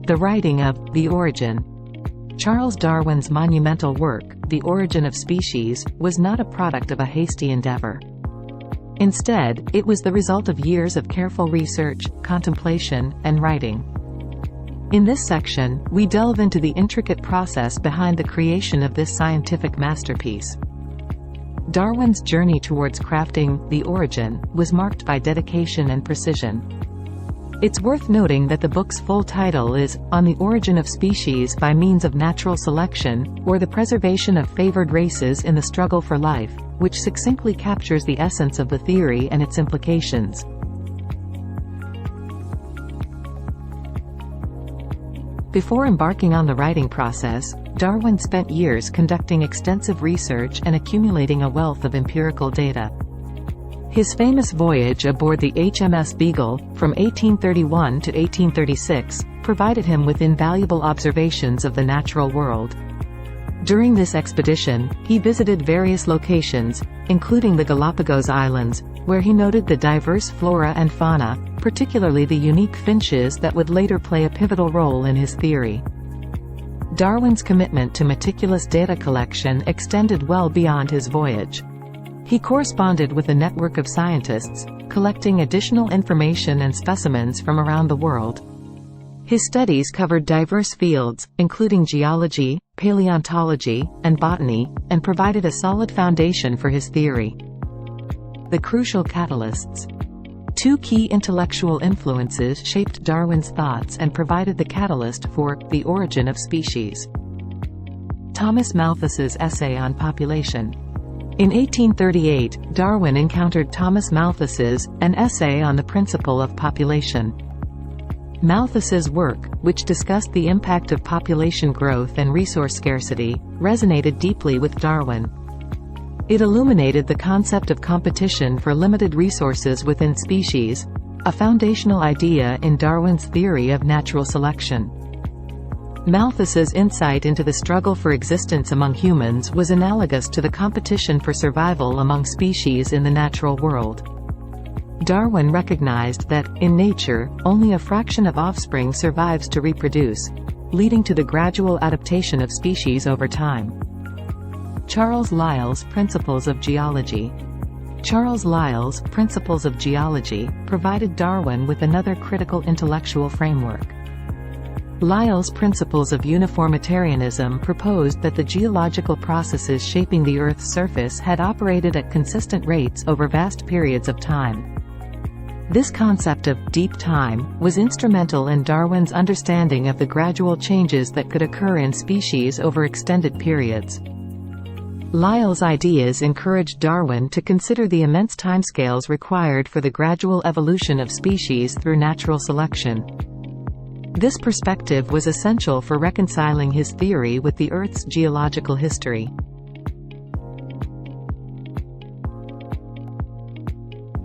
The writing of The Origin. Charles Darwin's monumental work, The Origin of Species, was not a product of a hasty endeavor. Instead, it was the result of years of careful research, contemplation, and writing. In this section, we delve into the intricate process behind the creation of this scientific masterpiece. Darwin's journey towards crafting The Origin was marked by dedication and precision. It's worth noting that the book's full title is On the Origin of Species by Means of Natural Selection, or the Preservation of Favored Races in the Struggle for Life, which succinctly captures the essence of the theory and its implications. Before embarking on the writing process, Darwin spent years conducting extensive research and accumulating a wealth of empirical data. His famous voyage aboard the HMS Beagle, from 1831 to 1836, provided him with invaluable observations of the natural world. During this expedition, he visited various locations, including the Galápagos Islands, where he noted the diverse flora and fauna, particularly the unique finches that would later play a pivotal role in his theory. Darwin's commitment to meticulous data collection extended well beyond his voyage. He corresponded with a network of scientists, collecting additional information and specimens from around the world. His studies covered diverse fields, including geology, paleontology, and botany, and provided a solid foundation for his theory. The crucial catalysts. Two key intellectual influences shaped Darwin's thoughts and provided the catalyst for The Origin of Species. Thomas Malthus's essay on population. In 1838, Darwin encountered Thomas Malthus's An Essay on the Principle of Population. Malthus's work, which discussed the impact of population growth and resource scarcity, resonated deeply with Darwin. It illuminated the concept of competition for limited resources within species, a foundational idea in Darwin's theory of natural selection. Malthus's insight into the struggle for existence among humans was analogous to the competition for survival among species in the natural world. Darwin recognized that, in nature, only a fraction of offspring survives to reproduce, leading to the gradual adaptation of species over time. Charles Lyell's Principles of Geology. Charles Lyell's Principles of Geology provided Darwin with another critical intellectual framework. Lyell's principles of uniformitarianism proposed that the geological processes shaping the Earth's surface had operated at consistent rates over vast periods of time. This concept of deep time was instrumental in Darwin's understanding of the gradual changes that could occur in species over extended periods. Lyell's ideas encouraged Darwin to consider the immense timescales required for the gradual evolution of species through natural selection. This perspective was essential for reconciling his theory with the Earth's geological history.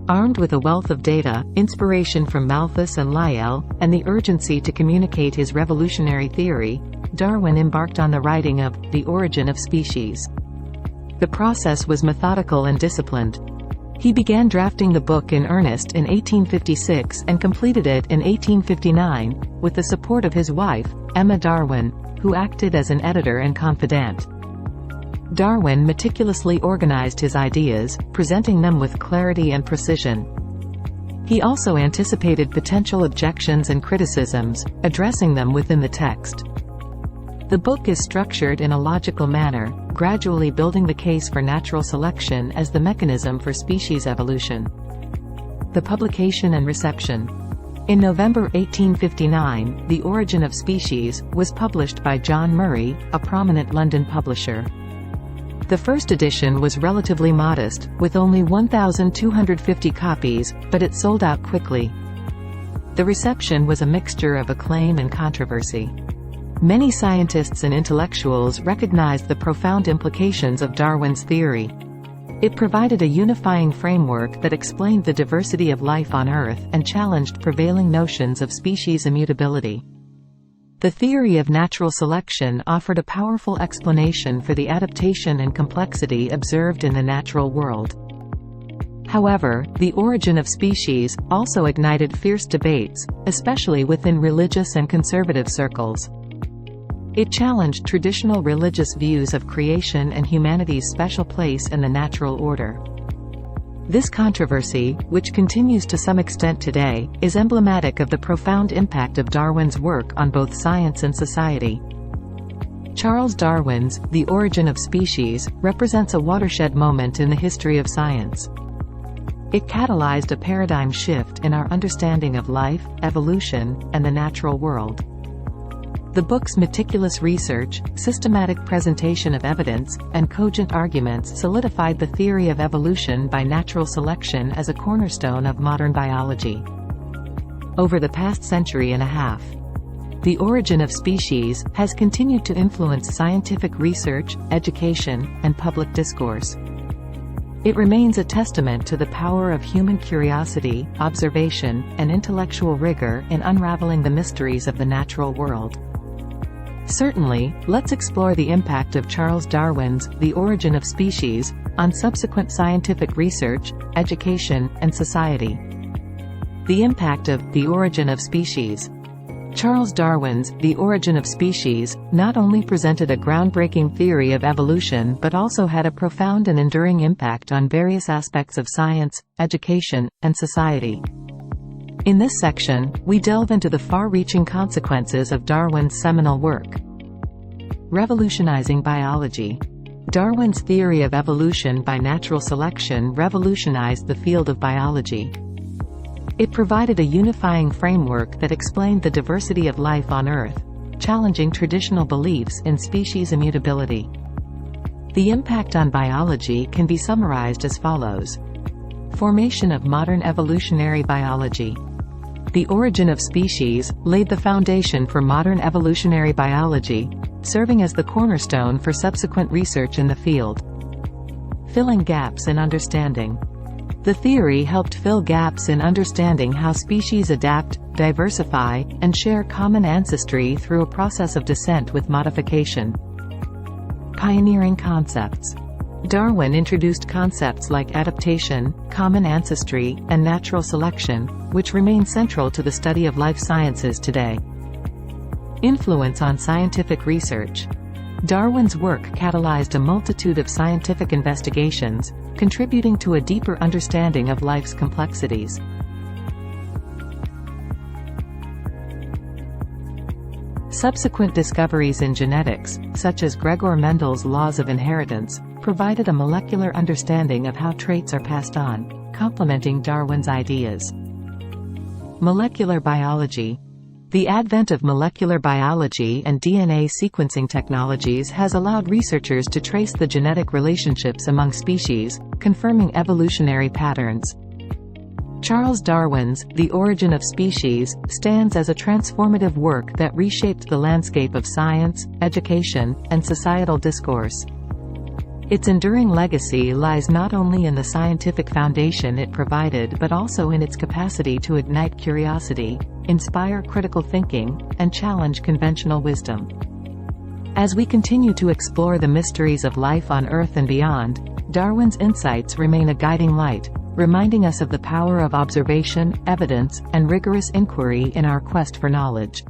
Armed with a wealth of data, inspiration from Malthus and Lyell, and the urgency to communicate his revolutionary theory, Darwin embarked on the writing of The Origin of Species. The process was methodical and disciplined. He began drafting the book in earnest in 1856 and completed it in 1859, with the support of his wife, Emma Darwin, who acted as an editor and confidant. Darwin meticulously organized his ideas, presenting them with clarity and precision. He also anticipated potential objections and criticisms, addressing them within the text. The book is structured in a logical manner, gradually building the case for natural selection as the mechanism for species evolution. The publication and reception. In November 1859, The Origin of Species was published by John Murray, a prominent London publisher. The first edition was relatively modest, with only 1,250 copies, but it sold out quickly. The reception was a mixture of acclaim and controversy. Many scientists and intellectuals recognized the profound implications of Darwin's theory. It provided a unifying framework that explained the diversity of life on Earth and challenged prevailing notions of species immutability. The theory of natural selection offered a powerful explanation for the adaptation and complexity observed in the natural world. However, the origin of species also ignited fierce debates, especially within religious and conservative circles. It challenged traditional religious views of creation and humanity's special place in the natural order. This controversy, which continues to some extent today, is emblematic of the profound impact of Darwin's work on both science and society. Charles Darwin's The Origin of Species represents a watershed moment in the history of science. It catalyzed a paradigm shift in our understanding of life, evolution, and the natural world. The book's meticulous research, systematic presentation of evidence, and cogent arguments solidified the theory of evolution by natural selection as a cornerstone of modern biology. Over the past century and a half, The Origin of Species has continued to influence scientific research, education, and public discourse. It remains a testament to the power of human curiosity, observation, and intellectual rigor in unraveling the mysteries of the natural world. Certainly, let's explore the impact of Charles Darwin's The Origin of Species on subsequent scientific research, education, and society. The impact of The Origin of Species. Charles Darwin's The Origin of Species not only presented a groundbreaking theory of evolution but also had a profound and enduring impact on various aspects of science, education, and society. In this section, we delve into the far-reaching consequences of Darwin's seminal work. Revolutionizing biology. Darwin's theory of evolution by natural selection revolutionized the field of biology. It provided a unifying framework that explained the diversity of life on Earth, challenging traditional beliefs in species immutability. The impact on biology can be summarized as follows. Formation of modern evolutionary biology. The Origin of Species laid the foundation for modern evolutionary biology, serving as the cornerstone for subsequent research in the field. Filling gaps in understanding. The theory helped fill gaps in understanding how species adapt, diversify, and share common ancestry through a process of descent with modification. Pioneering concepts. Darwin introduced concepts like adaptation, common ancestry, and natural selection, which remain central to the study of life sciences today. Influence on scientific research. Darwin's work catalyzed a multitude of scientific investigations, contributing to a deeper understanding of life's complexities. Subsequent discoveries in genetics, such as Gregor Mendel's laws of inheritance, provided a molecular understanding of how traits are passed on, complementing Darwin's ideas. Molecular biology. The advent of molecular biology and DNA sequencing technologies has allowed researchers to trace the genetic relationships among species, confirming evolutionary patterns. Charles Darwin's The Origin of Species stands as a transformative work that reshaped the landscape of science, education, and societal discourse. Its enduring legacy lies not only in the scientific foundation it provided but also in its capacity to ignite curiosity, inspire critical thinking, and challenge conventional wisdom. As we continue to explore the mysteries of life on Earth and beyond, Darwin's insights remain a guiding light, reminding us of the power of observation, evidence, and rigorous inquiry in our quest for knowledge.